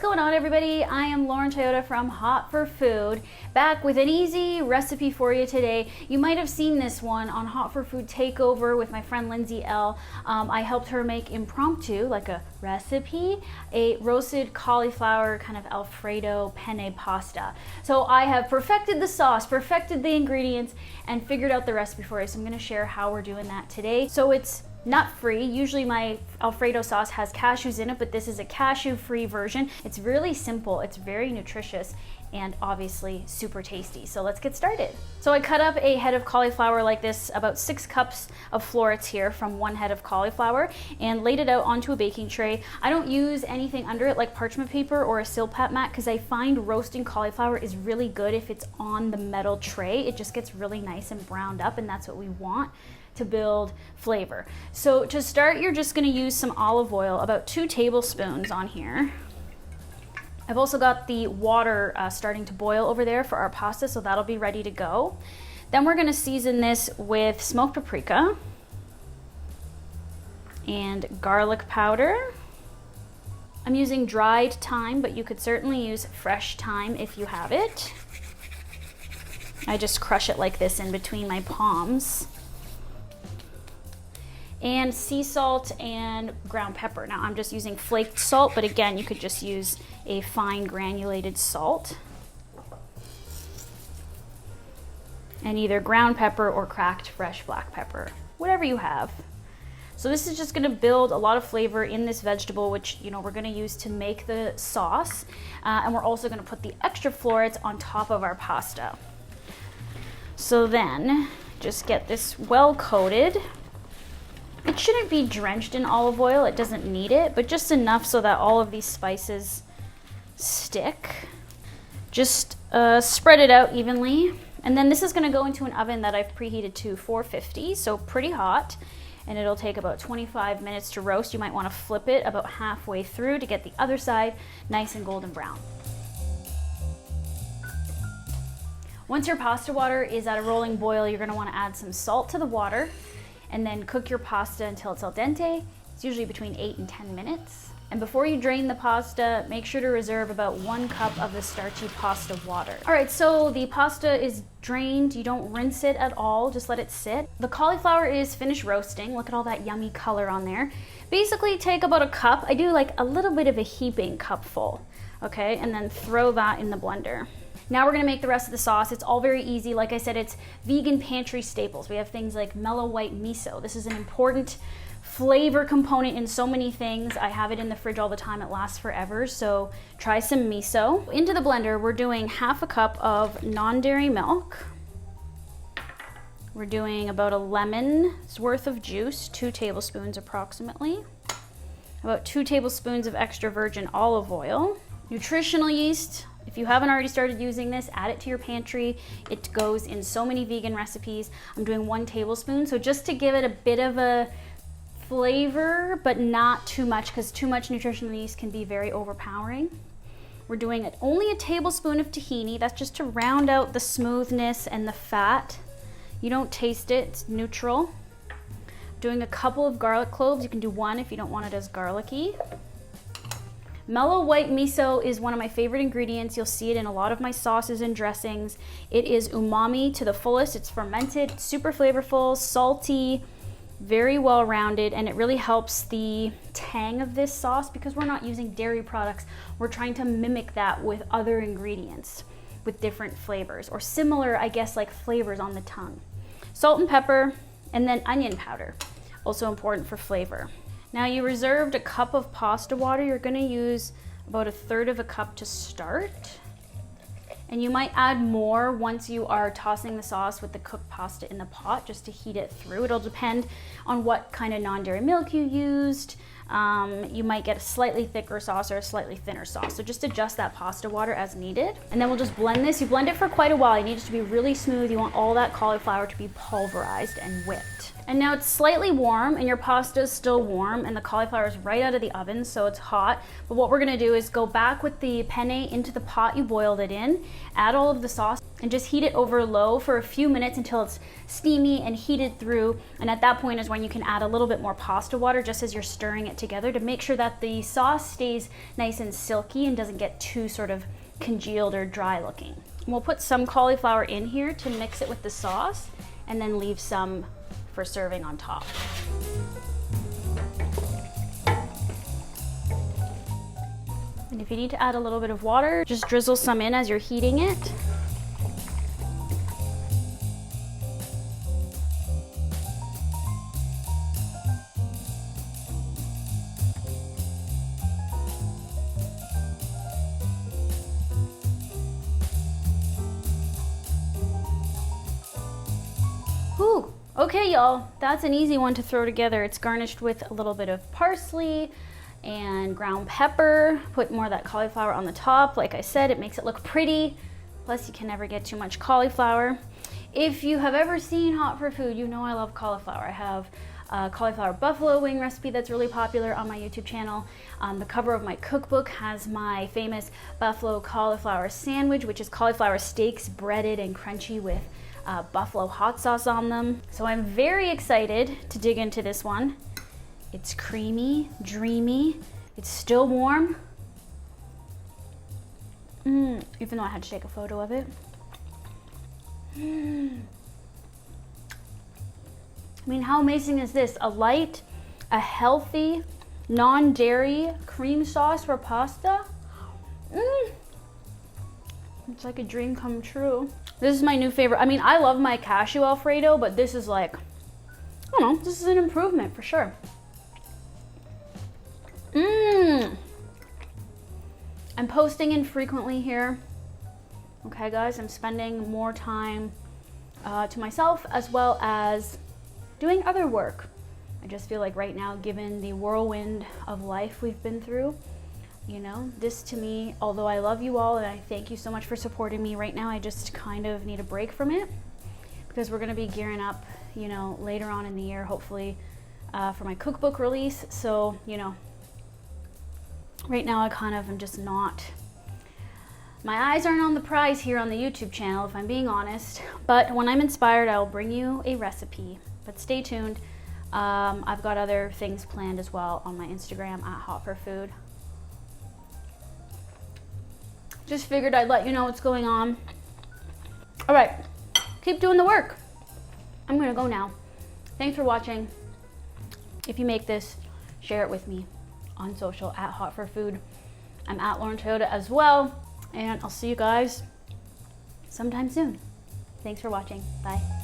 going on, everybody? I am Lauren Toyota from Hot for Food, back with an easy recipe for you today. You might have seen this one on Hot for Food Takeover with my friend Lindsay L. I helped her make impromptu, like a recipe, a roasted cauliflower kind of alfredo penne pasta. So I have perfected the sauce, perfected the ingredients, and figured out the recipe for you. So I'm going to share how we're doing that today. So it's nut-free. Usually my alfredo sauce has cashews in it, but this is a cashew-free version. It's really simple, it's very nutritious, and obviously super tasty. So let's get started. So I cut up a head of cauliflower like this, about 6 cups of florets here from 1 head of cauliflower, and laid it out onto a baking tray. I don't use anything under it like parchment paper or a silpat mat because I find roasting cauliflower is really good if it's on the metal tray. It just gets really nice and browned up, and that's what we want to build flavor. So to start, you're just gonna use some olive oil, about 2 tablespoons on here. I've also got the water starting to boil over there for our pasta, so that'll be ready to go. Then we're gonna season this with smoked paprika and garlic powder. I'm using dried thyme, but you could certainly use fresh thyme if you have it. I just crush it like this in between my palms. And sea salt and ground pepper. Now I'm just using flaked salt, but again, you could just use a fine granulated salt. And either ground pepper or cracked fresh black pepper, whatever you have. So this is just gonna build a lot of flavor in this vegetable, which we're gonna use to make the sauce. And we're also gonna put the extra florets on top of our pasta. So then, just get this well coated. It shouldn't be drenched in olive oil, it doesn't need it, but just enough so that all of these spices stick. Just spread it out evenly. And then this is gonna go into an oven that I've preheated to 450, so pretty hot. And it'll take about 25 minutes to roast. You might wanna flip it about halfway through to get the other side nice and golden brown. Once your pasta water is at a rolling boil, you're gonna wanna add some salt to the water, and then cook your pasta until it's al dente. It's usually between 8 and 10 minutes. And before you drain the pasta, make sure to reserve about 1 cup of the starchy pasta water. All right, so the pasta is drained. You don't rinse it at all, just let it sit. The cauliflower is finished roasting. Look at all that yummy color on there. Basically take about a cup. I do like a little bit of a heaping cupful, okay? And then throw that in the blender. Now we're gonna make the rest of the sauce. It's all very easy. Like I said, it's vegan pantry staples. We have things like mellow white miso. This is an important flavor component in so many things. I have it in the fridge all the time. It lasts forever, so try some miso. Into the blender, we're doing 1/2 cup of non-dairy milk. We're doing about a lemon's worth of juice, 2 tablespoons approximately. About 2 tablespoons of extra virgin olive oil. Nutritional yeast. If you haven't already started using this, add it to your pantry. It goes in so many vegan recipes. I'm doing 1 tablespoon, so just to give it a bit of a flavor, but not too much, because too much nutritional yeast can be very overpowering. We're doing only a tablespoon of tahini. That's just to round out the smoothness and the fat. You don't taste it, it's neutral. Doing a couple of garlic cloves. You can do 1 if you don't want it as garlicky. Mellow white miso is one of my favorite ingredients. You'll see it in a lot of my sauces and dressings. It is umami to the fullest. It's fermented, super flavorful, salty, very well rounded, and it really helps the tang of this sauce because we're not using dairy products. We're trying to mimic that with other ingredients with different flavors, or similar, I guess, like flavors on the tongue. Salt and pepper, and then onion powder, also important for flavor. Now you reserved a cup of pasta water. You're gonna use about 1/3 of a cup to start. And you might add more once you are tossing the sauce with the cooked pasta in the pot, just to heat it through. It'll depend on what kind of non-dairy milk you used. You might get a slightly thicker sauce or a slightly thinner sauce. So just adjust that pasta water as needed. And then we'll just blend this. You blend it for quite a while. You need it to be really smooth. You want all that cauliflower to be pulverized and whipped. And now it's slightly warm, and your pasta is still warm, and the cauliflower is right out of the oven, so it's hot. But what we're gonna do is go back with the penne into the pot you boiled it in, add all of the sauce, and just heat it over low for a few minutes until it's steamy and heated through. And at that point is when you can add a little bit more pasta water just as you're stirring it together to make sure that the sauce stays nice and silky and doesn't get too sort of congealed or dry looking. And we'll put some cauliflower in here to mix it with the sauce and then leave some for serving on top. And if you need to add a little bit of water, just drizzle some in as you're heating it. Whew. Okay, y'all, that's an easy one to throw together. It's garnished with a little bit of parsley and ground pepper. Put more of that cauliflower on the top. Like I said, it makes it look pretty. Plus, you can never get too much cauliflower. If you have ever seen Hot for Food, you know I love cauliflower. I have a cauliflower buffalo wing recipe that's really popular on my YouTube channel. The cover of my cookbook has my famous buffalo cauliflower sandwich, which is cauliflower steaks breaded and crunchy with buffalo hot sauce on them. So I'm very excited to dig into this one. It's creamy, dreamy, it's still warm. Even though I had to take a photo of it. I mean, how amazing is this? A light, a healthy, non-dairy cream sauce for pasta. It's like a dream come true. This is my new favorite. I mean, I love my cashew alfredo, but this is like, I don't know, this is an improvement for sure. I'm posting infrequently here. Okay, guys, I'm spending more time to myself as well as doing other work. I just feel like right now, given the whirlwind of life we've been through, you know, this to me, although I love you all and I thank you so much for supporting me right now, I just kind of need a break from it because we're going to be gearing up, you know, later on in the year, hopefully, for my cookbook release. So, you know, right now I kind of am just not, my eyes aren't on the prize here on the YouTube channel, if I'm being honest. But when I'm inspired, I'll bring you a recipe. But stay tuned. I've got other things planned as well on my Instagram at Hot for Food. Just figured I'd let you know what's going on. All right, keep doing the work. I'm gonna go now. Thanks for watching. If you make this, share it with me on social at Hot for Food. I'm at Lauren Toyota as well, and I'll see you guys sometime soon. Thanks for watching. Bye.